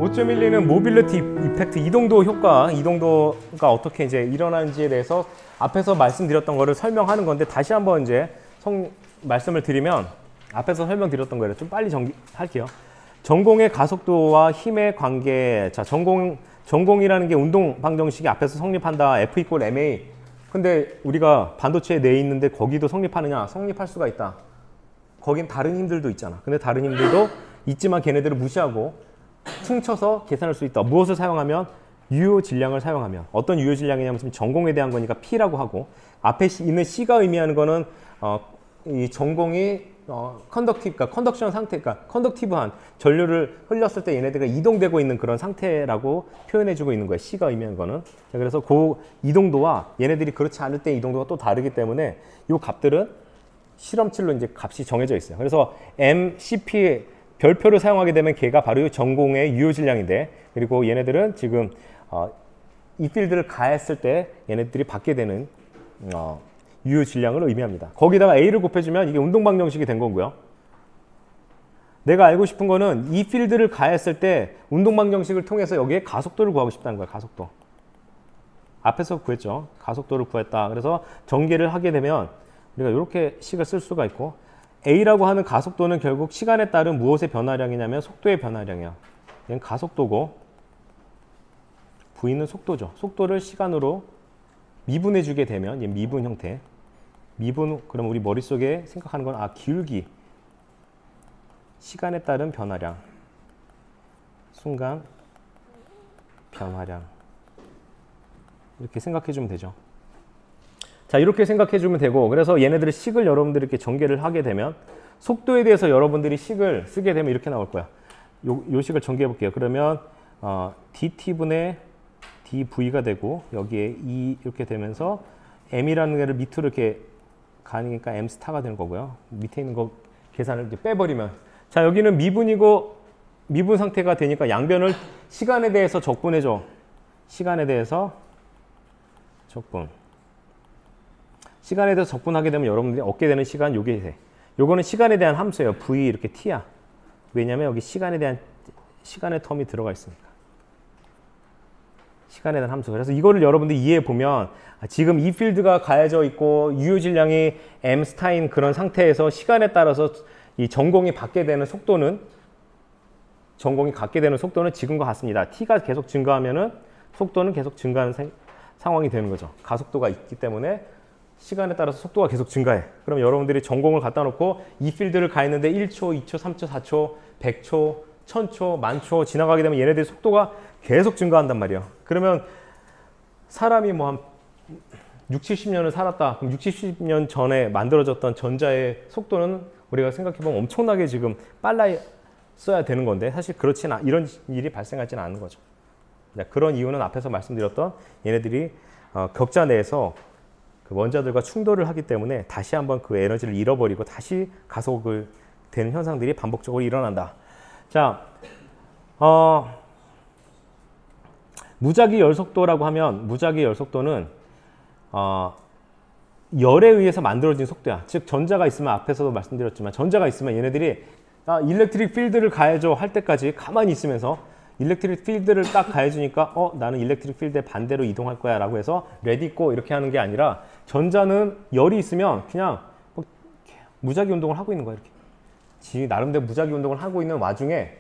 5.12는 모빌리티 이펙트, 이동도 효과, 이동도가 어떻게 이제 일어나는지에 대해서 앞에서 말씀드렸던 거를 설명하는 건데, 다시 한번 이제 말씀을 드리면, 앞에서 설명드렸던 거를 좀 빨리 할게요. 전공의 가속도와 힘의 관계. 자, 전공이라는 게 운동 방정식이 앞에서 성립한다. F = ma. 근데 우리가 반도체에 내 있는데 거기도 성립하느냐? 성립할 수가 있다. 거긴 다른 힘들도 있잖아. 근데 다른 힘들도 있지만 걔네들을 무시하고 퉁쳐서 계산할 수 있다. 무엇을 사용하면? 유효 질량을 사용하면. 어떤 유효 질량이냐면 지금 전공에 대한 거니까 P라고 하고, 앞에 있는 C가 의미하는 거는 이 전공이 컨덕션 상태, 그러니까 컨덕티브한 전류를 흘렸을 때 얘네들이 이동되고 있는 그런 상태라고 표현해주고 있는 거예요. C가 의미하는 거는. 자, 그래서 그 이동도와 얘네들이 그렇지 않을 때 이동도가 또 다르기 때문에 이 값들은 실험칠로 이제 값이 정해져 있어요. 그래서 MCP 별표를 사용하게 되면 걔가 바로 전공의 유효 질량인데, 그리고 얘네들은 지금 이 필드를 가했을 때 얘네들이 받게 되는 유효 질량을 의미합니다. 거기다가 A를 곱해주면 이게 운동 방정식이 된 거고요. 내가 알고 싶은 거는 이 필드를 가했을 때 운동 방정식을 통해서 여기에 가속도를 구하고 싶다는 거야. 가속도. 앞에서 구했죠. 가속도를 구했다. 그래서 전개를 하게 되면 우리가 이렇게 식을 쓸 수가 있고, A라고 하는 가속도는 결국 시간에 따른 무엇의 변화량이냐면 속도의 변화량이야. 얘는 가속도고, V는 속도죠. 속도를 시간으로 미분해 주게 되면, 얘 미분 형태. 미분, 그럼 우리 머릿속에 생각하는 건, 기울기. 시간에 따른 변화량. 순간 변화량. 이렇게 생각해 주면 되죠. 자, 이렇게 생각해 주면 되고, 그래서 얘네들의 식을 여러분들이 이렇게 전개를 하게 되면, 속도에 대해서 여러분들이 식을 쓰게 되면 이렇게 나올 거야. 요 식을 전개해 볼게요. 그러면 dt분의 dv가 되고, 여기에 E 이렇게 되면서 m이라는 애를 밑으로 이렇게 가니까 m 스타가 되는 거고요. 밑에 있는 거 계산을 이제 빼버리면, 자, 여기는 미분이고 미분 상태가 되니까 양변을 시간에 대해서 적분해 줘. 시간에 대해서 적분. 시간에 대해서 적분하게 되면 여러분들이 얻게 되는 시간, 요게 돼. 요거는 시간에 대한 함수예요. V 이렇게 t야. 왜냐면 여기 시간에 대한 시간의 텀이 들어가 있으니까. 시간에 대한 함수. 그래서 이거를 여러분들이 이해해 보면, 지금 이 필드가 가해져 있고 유효 질량이 m 스타인 그런 상태에서 시간에 따라서 이 전공이 갖게 되는 속도는, 지금과 같습니다. t가 계속 증가하면은 속도는 계속 증가하는 상황이 되는 거죠. 가속도가 있기 때문에 시간에 따라서 속도가 계속 증가해. 그럼 여러분들이 전공을 갖다 놓고 이 필드를 가했는데 1초, 2초, 3초, 4초, 100초, 1000초, 10,000초 지나가게 되면 얘네들의 속도가 계속 증가한단 말이에요. 그러면 사람이 뭐 한 60, 70년을 살았다. 그럼 60, 70년 전에 만들어졌던 전자의 속도는 우리가 생각해보면 엄청나게 지금 빨라져야 되는 건데, 사실 그렇지는 이런 일이 발생하지는 않는 거죠. 그런 이유는 앞에서 말씀드렸던 얘네들이 격자 내에서 그 원자들과 충돌을 하기 때문에 다시 한번 그 에너지를 잃어버리고 다시 가속을 되는 현상들이 반복적으로 일어난다. 자, 무작위 열속도라고 하면, 무작위 열속도는 열에 의해서 만들어진 속도야. 즉 전자가 있으면, 앞에서도 말씀드렸지만 전자가 있으면 얘네들이 일렉트릭 필드를 가해줘 할 때까지 가만히 있으면서 일렉트릭 필드를 딱 가해주니까 나는 일렉트릭 필드에 반대로 이동할 거야 라고 해서 레디 고 이렇게 하는 게 아니라, 전자는 열이 있으면 그냥 무작위 운동을 하고 있는 거야. 이렇게 나름대로 무작위 운동을 하고 있는 와중에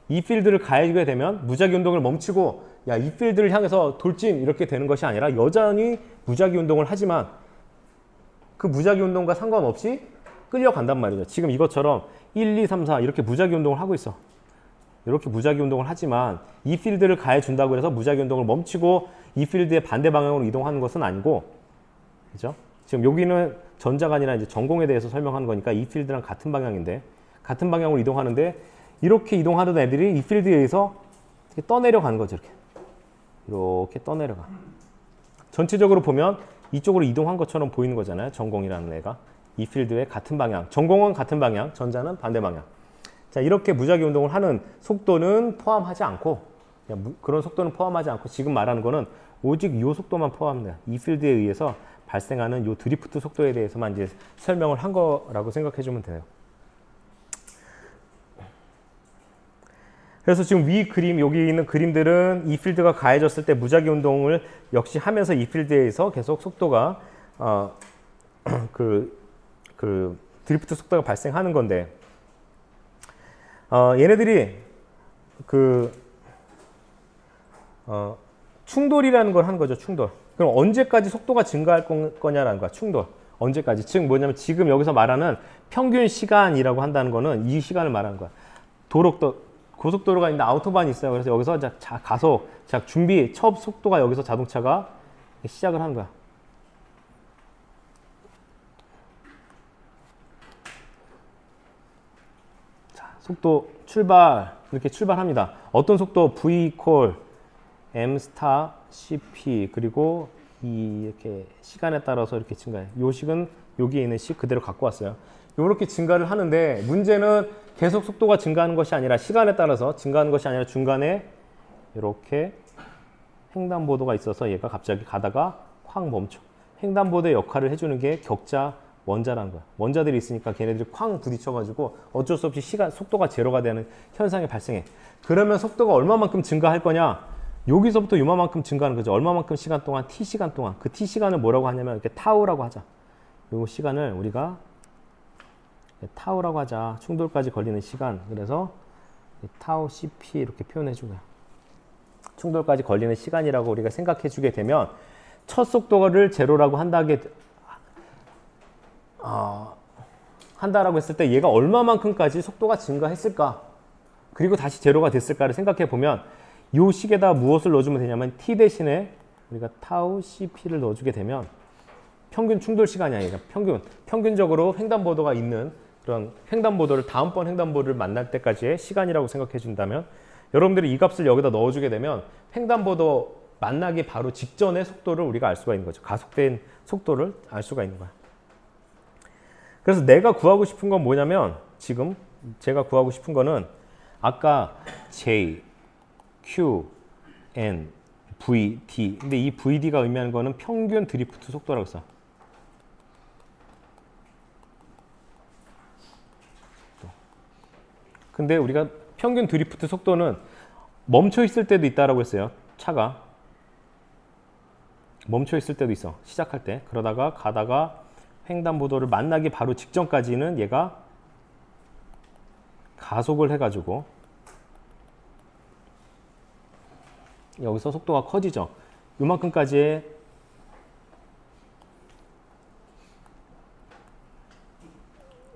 이 필드를 가해주게 되면 무작위 운동을 멈추고, 야, 이 필드를 향해서 돌진 이렇게 되는 것이 아니라 여전히 무작위 운동을 하지만 그 무작위 운동과 상관없이 끌려간단 말이죠. 지금 이것처럼 1, 2, 3, 4 이렇게 무작위 운동을 하고 있어. 이렇게 무작위 운동을 하지만 이 필드를 가해준다고 해서 무작위 운동을 멈추고 이 필드의 반대 방향으로 이동하는 것은 아니고, 그죠? 지금 여기는 전자가 아니라 이제 전공에 대해서 설명하는 거니까 이 필드랑 같은 방향인데, 같은 방향으로 이동하는데 이렇게 이동하던 애들이 이 필드에 의해서 이렇게 떠내려가는 거죠. 이렇게 떠내려가. 전체적으로 보면 이쪽으로 이동한 것처럼 보이는 거잖아요. 전공이라는 애가. 이 필드의 같은 방향. 전공은 같은 방향, 전자는 반대 방향. 자, 이렇게 무작위 운동을 하는 속도는 포함하지 않고, 그런 속도는 포함하지 않고, 지금 말하는 거는 오직 이 속도만 포함돼요. 이 필드에 의해서 발생하는 이 드리프트 속도에 대해서만 이제 설명을 한 거라고 생각해 주면 돼요. 그래서 지금 위 그림, 여기 있는 그림들은 이 필드가 가해졌을 때 무작위 운동을 역시 하면서 이 필드에서 계속 속도가 드리프트 속도가 발생하는 건데, 얘네들이 충돌이라는 걸 하는 거죠. 충돌. 그럼 언제까지 속도가 증가할 거냐라는 거야. 충돌. 언제까지? 즉 뭐냐면 지금 여기서 말하는 평균 시간이라고 한다는 거는 이 시간을 말하는 거야. 고속도로가 있는데 아우토반이 있어요. 그래서 여기서 가속, 준비, 첫 속도가 여기서 자동차가 시작을 하는 거야. 자, 속도 출발, 이렇게 출발합니다. 어떤 속도? V 콜, M 스타, CP, 그리고 이렇게 시간에 따라서 이렇게 증가해. 요 식은 여기에 있는 식 그대로 갖고 왔어요. 이렇게 증가를 하는데 문제는 계속 속도가 증가하는 것이 아니라 시간에 따라서 증가하는 것이 아니라 중간에 이렇게 횡단보도가 있어서 얘가 갑자기 가다가 쾅 멈춰. 횡단보도의 역할을 해주는 게 격자 원자라는 거야. 원자들이 있으니까 걔네들이 쾅 부딪혀가지고 어쩔 수 없이 속도가 제로가 되는 현상이 발생해. 그러면 속도가 얼마만큼 증가할 거냐? 여기서부터 요만큼 증가하는 거죠. 얼마만큼 시간 동안? T시간 동안. 그 T시간을 뭐라고 하냐면 이렇게 타우라고 하자. 요 시간을 우리가 타우라고 하자. 충돌까지 걸리는 시간. 그래서 타우 CP 이렇게 표현해 주고요. 충돌까지 걸리는 시간이라고 우리가 생각해 주게 되면 첫 속도를 제로라고 한다라고 했을 때 얘가 얼마만큼까지 속도가 증가했을까? 그리고 다시 제로가 됐을까를 생각해 보면 이 식에다 무엇을 넣어주면 되냐면 T 대신에 우리가 타우 CP를 넣어주게 되면 평균 충돌 시간이 아니라 평균적으로 횡단보도가 있는 그런 횡단보도를 다음번 횡단보도를 만날 때까지의 시간이라고 생각해 준다면 여러분들이 이 값을 여기다 넣어주게 되면 횡단보도 만나기 바로 직전의 속도를 우리가 알 수가 있는 거죠. 가속된 속도를 알 수가 있는 거야. 그래서 내가 구하고 싶은 건 뭐냐면 지금 제가 구하고 싶은 거는 아까 J, Q, N, V, D. 근데 이 VD가 의미하는 거는 평균 드리프트 속도라고 했어. 근데 우리가 평균 드리프트 속도는 멈춰 있을 때도 있다라고 했어요. 차가 멈춰 있을 때도 있어. 시작할 때. 그러다가 가다가 횡단보도를 만나기 바로 직전까지는 얘가 가속을 해가지고 여기서 속도가 커지죠. 요만큼까지의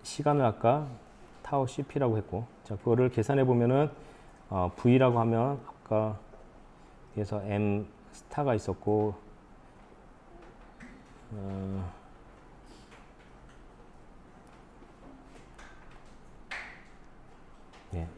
시간을 아까 타우 CP라고 했고, 자 그거를 계산해 보면은 V라고 하면 아까 여기서 M 스타가 있었고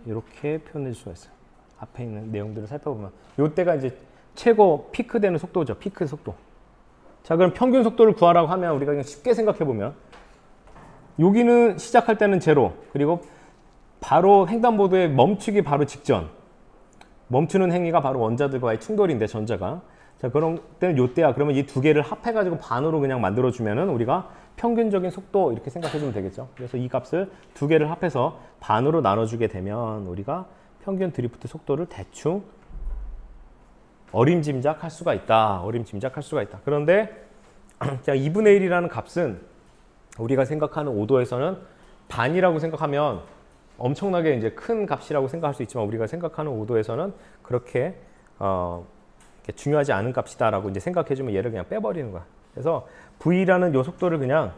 이렇게 표현해 줄 수가 있어요. 앞에 있는 내용들을 살펴보면 이때가 이제 최고 피크 되는 속도죠. 피크 속도. 자 그럼 평균 속도를 구하라고 하면 우리가 그냥 쉽게 생각해 보면 여기는 시작할 때는 제로, 그리고 바로 횡단보도에 멈추기 바로 직전, 멈추는 행위가 바로 원자들과의 충돌인데 전자가, 자 그런 때는 요때야. 그러면 이 두 개를 합해 가지고 반으로 그냥 만들어 주면은 우리가 평균적인 속도 이렇게 생각해 주면 되겠죠. 그래서 이 값을 두 개를 합해서 반으로 나눠 주게 되면 우리가 평균 드리프트 속도를 대충 어림짐작할 수가 있다. 어림짐작할 수가 있다. 그런데 자 2분의 1이라는 값은 우리가 생각하는 오도에서는 반이라고 생각하면 엄청나게 이제 큰 값이라고 생각할 수 있지만 우리가 생각하는 오도에서는 그렇게 중요하지 않은 값이다라고 이제 생각해주면 얘를 그냥 빼버리는 거야. 그래서 V라는 요 속도를 그냥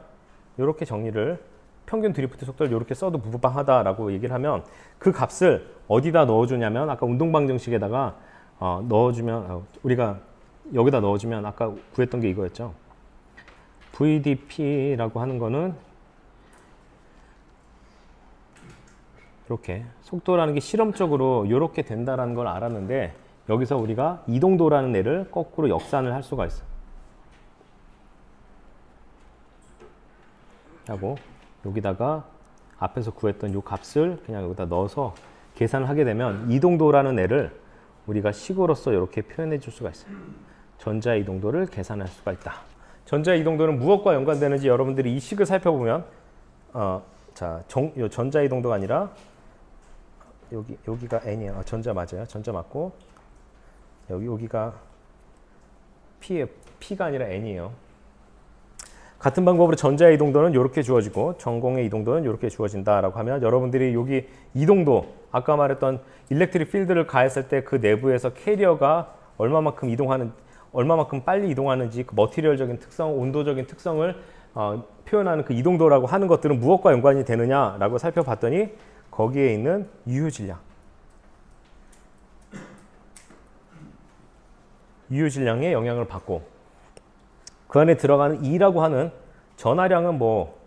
이렇게 정리를, 평균 드리프트 속도를 이렇게 써도 무방하다라고 얘기를 하면 그 값을 어디다 넣어주냐면 아까 운동방정식에다가 넣어주면 우리가 여기다 넣어주면 아까 구했던 게 이거였죠. VDP라고 하는 거는 이렇게 속도라는 게 실험적으로 이렇게 된다라는 걸 알았는데 여기서 우리가 이동도라는 애를 거꾸로 역산을 할 수가 있어. 하고 여기다가 앞에서 구했던 이 값을 그냥 여기다 넣어서 계산을 하게 되면 이동도라는 애를 우리가 식으로서 이렇게 표현해 줄 수가 있어요. 전자 이동도를 계산할 수가 있다. 전자 이동도는 무엇과 연관되는지 여러분들이 이 식을 살펴보면 자 전자 이동도가 아니라 여기가 n이에요. 전자 맞아요. 전자 맞고 여기가 p가 아니라 n이에요. 같은 방법으로 전자의 이동도는 이렇게 주어지고 전공의 이동도는 이렇게 주어진다라고 하면 여러분들이 여기 이동도 아까 말했던 일렉트릭 필드를 가했을 때 그 내부에서 캐리어가 얼마만큼 빨리 이동하는지 그 머티리얼적인 특성, 온도적인 특성을 표현하는 그 이동도라고 하는 것들은 무엇과 연관이 되느냐라고 살펴봤더니 거기에 있는 유효질량의 영향을 받고 그 안에 들어가는 E라고 하는 전하량은 뭐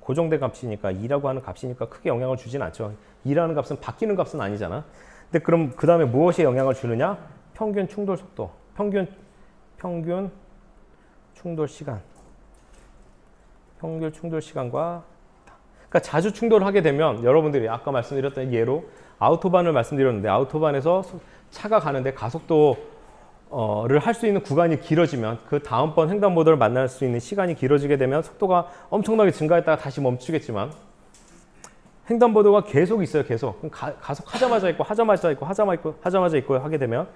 고정된 값이니까 E라고 하는 값이니까 크게 영향을 주진 않죠. E라는 값은 바뀌는 값은 아니잖아. 근데 그럼 그 다음에 무엇에 영향을 주느냐? 평균 충돌 속도, 평균 충돌 시간, 평균 충돌 시간과 그러니까 자주 충돌을 하게 되면 여러분들이 아까 말씀드렸던 예로 아우토반을 말씀드렸는데 아우토반에서 차가 가는데 가속도 를 할 수 있는 구간이 길어지면 그 다음번 횡단보도를 만날 수 있는 시간이 길어지게 되면 속도가 엄청나게 증가했다가 다시 멈추겠지만 횡단보도가 계속 있어요. 계속. 가속하자마자 있고 하자마자 있고 하게 되면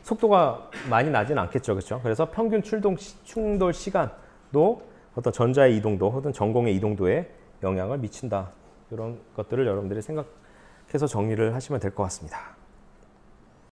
속도가 많이 나진 않겠죠. 그렇죠? 그래서 평균 충돌 시간도 어떤 전자의 이동도 혹은 전공의 이동도에 영향을 미친다. 이런 것들을 여러분들이 생각해서 정리를 하시면 될 것 같습니다.